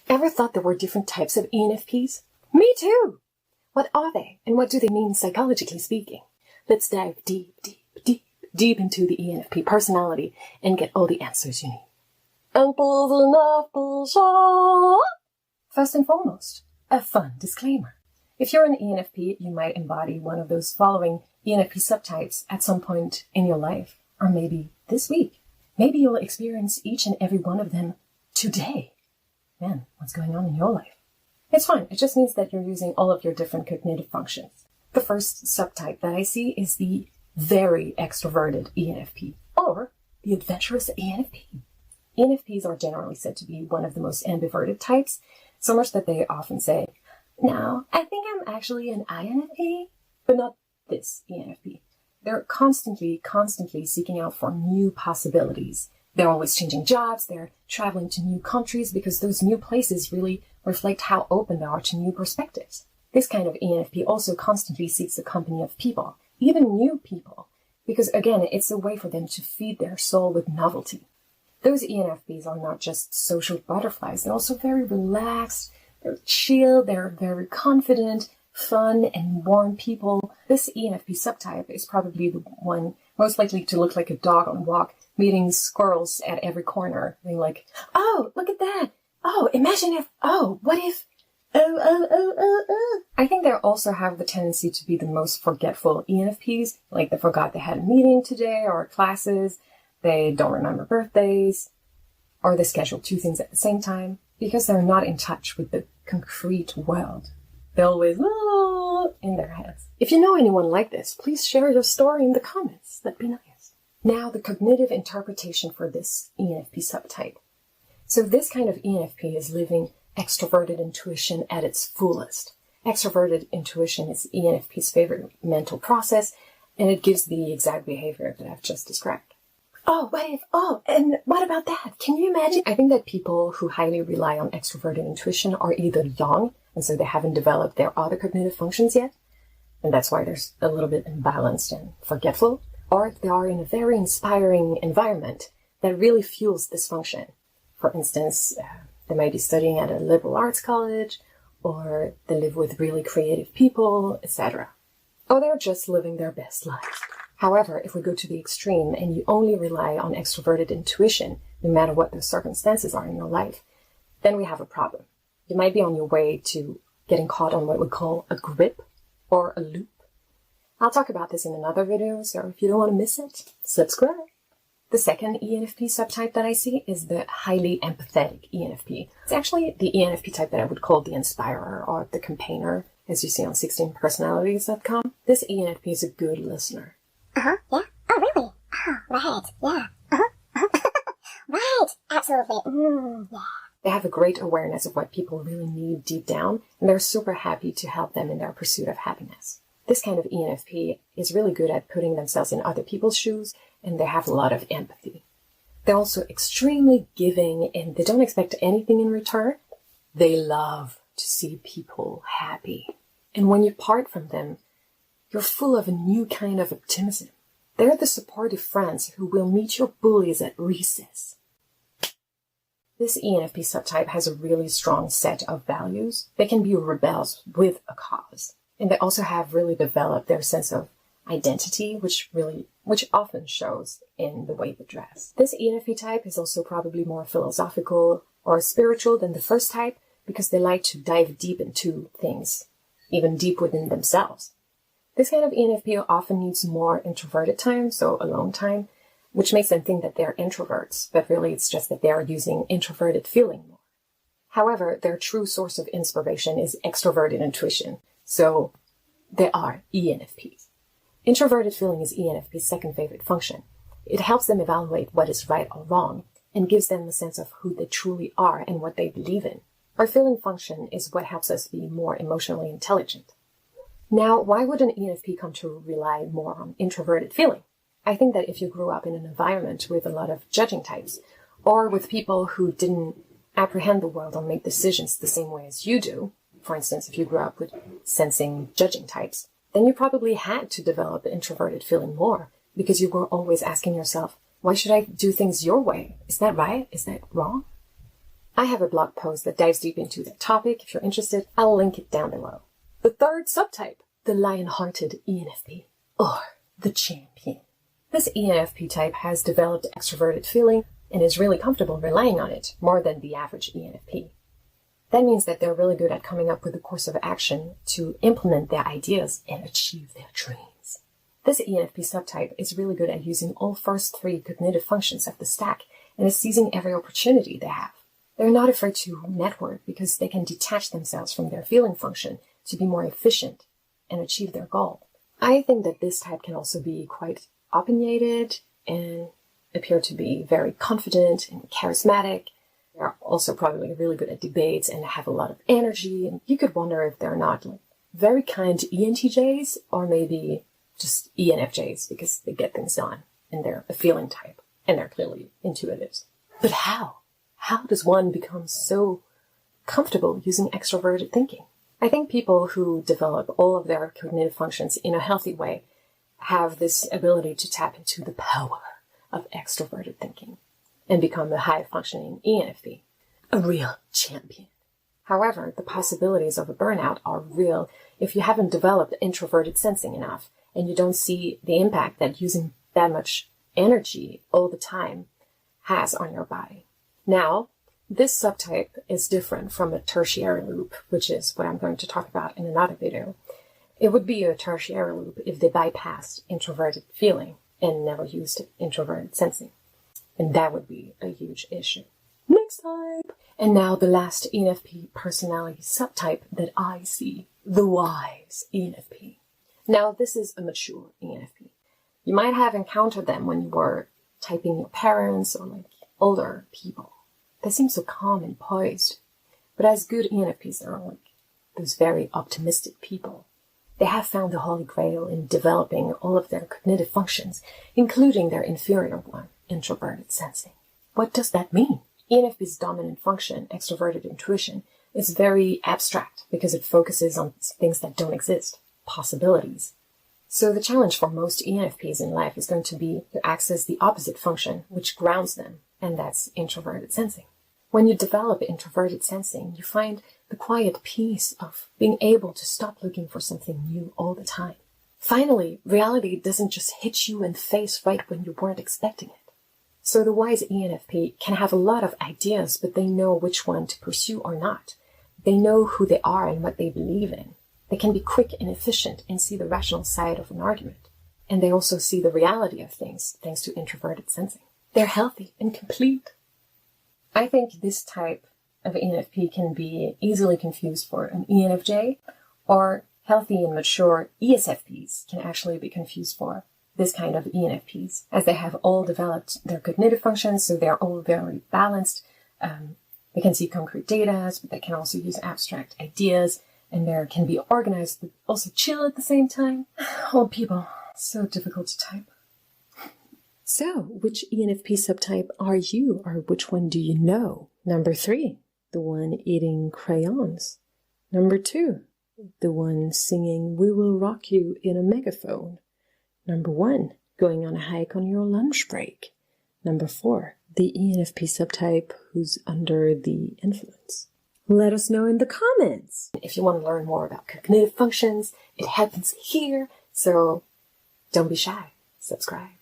Ever thought there were different types of ENFPs? Me too! What are they, and what do they mean psychologically speaking? Let's dive deep into the ENFP personality and get all the answers you need. First and foremost, a fun disclaimer. If you're an ENFP, you might embody one of those following ENFP subtypes at some point in your life, or maybe this week. Maybe you'll experience each and every one of them today. Man, what's going on in your life? It's fine. It just means that you're using all of your different cognitive functions. The first subtype that I see is the very extroverted ENFP, or the adventurous ENFP. ENFPs are generally said to be one of the most ambiverted types, so much that they often say, "No, I think I'm actually an INFP," but not this ENFP. They're constantly seeking out for new possibilities. They're always changing jobs, they're traveling to new countries because those new places really reflect how open they are to new perspectives. This kind of ENFP also constantly seeks the company of people, even new people, because again, it's a way for them to feed their soul with novelty. Those ENFPs are not just social butterflies, they're also very relaxed, they're chill, they're very confident, fun, and warm people. This ENFP subtype is probably the one most likely to look like a dog on a walk, meeting squirrels at every corner, being like, "Oh, look at that! Oh, imagine if, oh, what if, oh. I think they also have the tendency to be the most forgetful ENFPs, like they forgot they had a meeting today or classes, they don't remember birthdays, or they schedule two things at the same time, because they're not in touch with the concrete world. They're always in their heads. If you know anyone like this, please share your story in the comments. That'd be nice. Now, the cognitive interpretation for this ENFP subtype. So this kind of ENFP is living extroverted intuition at its fullest. Extroverted intuition is ENFP's favorite mental process, and it gives the exact behavior that I've just described. Oh, what if, oh, and what about that? Can you imagine? I think that people who highly rely on extroverted intuition are either young, and so they haven't developed their other cognitive functions yet, and that's why they're a little bit imbalanced and forgetful, or they are in a very inspiring environment that really fuels this function. For instance, they might be studying at a liberal arts college, or they live with really creative people, etc. Or they're just living their best lives. However, if we go to the extreme and you only rely on extroverted intuition, no matter what the circumstances are in your life, then we have a problem. You might be on your way to getting caught on what we call a grip or a loop. I'll talk about this in another video, so if you don't want to miss it, subscribe. The second ENFP subtype that I see is the highly empathetic ENFP. It's actually the ENFP type that I would call the inspirer or the campaigner, as you see on 16personalities.com. This ENFP is a good listener. Yeah. Oh, really? Oh, right. Yeah. Right. Absolutely. Yeah. They have a great awareness of what people really need deep down, and they're super happy to help them in their pursuit of happiness. This kind of ENFP is really good at putting themselves in other people's shoes, and they have a lot of empathy. They're also extremely giving, and they don't expect anything in return. They love to see people happy. And when you part from them, you're full of a new kind of optimism. They're the supportive friends who will meet your bullies at recess. This ENFP subtype has a really strong set of values. They can be rebels with a cause. And they also have really developed their sense of identity, which often shows in the way they dress. This ENFP type is also probably more philosophical or spiritual than the first type, because they like to dive deep into things, even deep within themselves. This kind of ENFP often needs more introverted time, so alone time, which makes them think that they're introverts, but really it's just that they are using introverted feeling more. However, their true source of inspiration is extroverted intuition, so they are ENFPs. Introverted feeling is ENFP's second favorite function. It helps them evaluate what is right or wrong, and gives them a sense of who they truly are and what they believe in. Our feeling function is what helps us be more emotionally intelligent. Now, why would an ENFP come to rely more on introverted feeling? I think that if you grew up in an environment with a lot of judging types, or with people who didn't apprehend the world or make decisions the same way as you do, for instance, if you grew up with sensing judging types, then you probably had to develop introverted feeling more, because you were always asking yourself, why should I do things your way? Is that right? Is that wrong? I have a blog post that dives deep into that topic. If you're interested, I'll link it down below. The third subtype, the lion-hearted ENFP, or the champion. This ENFP type has developed extroverted feeling and is really comfortable relying on it more than the average ENFP. That means that they're really good at coming up with a course of action to implement their ideas and achieve their dreams. This ENFP subtype is really good at using all first three cognitive functions of the stack and is seizing every opportunity they have. They're not afraid to network because they can detach themselves from their feeling function to be more efficient and achieve their goal. I think that this type can also be quite opinionated and appear to be very confident and charismatic. They're also probably really good at debates and have a lot of energy. And you could wonder if they're not like very kind ENTJs or maybe just ENFJs because they get things done and they're a feeling type and they're clearly intuitive. But how? How does one become so comfortable using extroverted thinking? I think people who develop all of their cognitive functions in a healthy way have this ability to tap into the power of extroverted thinking and become a high-functioning ENFP, a real champion. However, the possibilities of a burnout are real if you haven't developed introverted sensing enough and you don't see the impact that using that much energy all the time has on your body. Now, this subtype is different from a tertiary loop, which is what I'm going to talk about in another video. It would be a tertiary loop if they bypassed introverted feeling and never used introverted sensing. And that would be a huge issue. Next type! And now the last ENFP personality subtype that I see, the wise ENFP. Now this is a mature ENFP. You might have encountered them when you were typing your parents or like older people. They seem so calm and poised. But as good ENFPs, they're like those very optimistic people. They have found the holy grail in developing all of their cognitive functions, including their inferior one, introverted sensing. What does that mean? ENFP's dominant function, extroverted intuition, is very abstract because it focuses on things that don't exist, possibilities. So the challenge for most ENFPs in life is going to be to access the opposite function, which grounds them, and that's introverted sensing. When you develop introverted sensing, you find the quiet peace of being able to stop looking for something new all the time. Finally, reality doesn't just hit you in the face right when you weren't expecting it. So the wise ENFP can have a lot of ideas, but they know which one to pursue or not. They know who they are and what they believe in. They can be quick and efficient and see the rational side of an argument. And they also see the reality of things thanks to introverted sensing. They're healthy and complete. I think this type of ENFP can be easily confused for an ENFJ, or healthy and mature ESFPs can actually be confused for this kind of ENFPs, as they have all developed their cognitive functions, so they're all very balanced. They can see concrete data, but they can also use abstract ideas, and they can be organized but also chill at the same time. Old people, so difficult to type. So, which ENFP subtype are you, or which one do you know? Number 3, the one eating crayons. Number 2, the one singing "We Will Rock You" in a megaphone. Number 1, going on a hike on your lunch break. Number 4, the ENFP subtype who's under the influence. Let us know in the comments. If you want to learn more about cognitive functions, it happens here, so don't be shy. Subscribe.